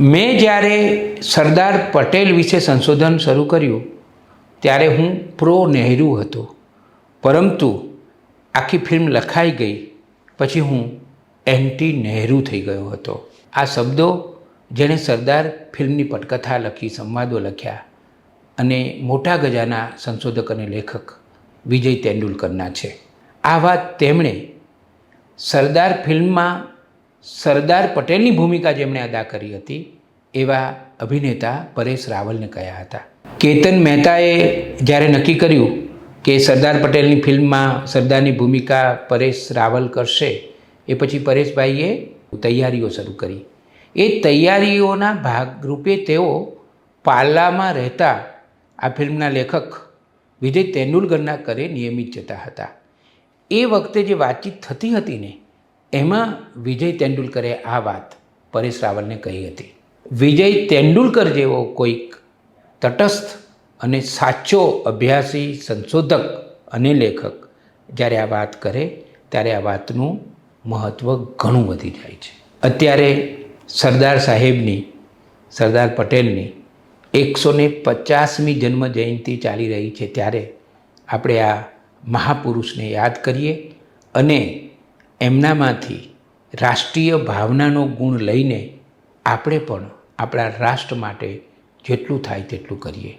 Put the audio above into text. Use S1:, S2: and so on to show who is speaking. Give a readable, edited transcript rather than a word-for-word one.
S1: મેં જ્યારે સરદાર પટેલ વિશે સંશોધન શરૂ કર્યું ત્યારે હું પ્રો નહેરુ હતો, પરંતુ આખી ફિલ્મ લખાઈ ગઈ પછી હું એન્ટી નહેરુ થઈ ગયો હતો. આ શબ્દો જેણે સરદાર ફિલ્મની પટકથા લખી, સંવાદો લખ્યા અને મોટા ગજાના સંશોધક અને લેખક વિજય તેંડુલકરના છે. આ વાત તેમણે સરદાર ફિલ્મમાં સરદાર પટેલની ભૂમિકા જેમણે અદા કરી હતી એવા અભિનેતા પરેશ રાવલને કહ્યા હતા. કેતન મહેતાએ જ્યારે નક્કી કર્યું કે સરદાર પટેલની ફિલ્મમાં સરદારની ભૂમિકા પરેશ રાવલ કરશે, એ પછી પરેશભાઈએ તૈયારીઓ શરૂ કરી. એ તૈયારીઓના ભાગરૂપે તેઓ પાલ્લામાં રહેતા આ ફિલ્મના લેખક વિજય તેંડુલકરના ઘરે નિયમિત જતા હતા. એ વખતે જે વાતચીત થતી હતી ને, એમાં વિજય તેંડુલકરે આ વાત પરેશ રાવલને કહી હતી. વિજય તેંડુલકર જેવો કોઈક તટસ્થ અને સાચો અભ્યાસી સંશોધક અને લેખક જ્યારે આ વાત કરે ત્યારે આ વાતનું મહત્ત્વ ઘણું વધી જાય છે. અત્યારે સરદાર સાહેબની, સરદાર પટેલની 150મી જન્મ જયંતિ ચાલી રહી છે, ત્યારે આપણે આ મહાપુરુષને યાદ કરીએ અને એમનામાંથી રાષ્ટ્રીય ભાવનાનો ગુણ લઈને આપણે પણ આપણા રાષ્ટ્ર માટે જેટલું થાય તેટલું કરીએ.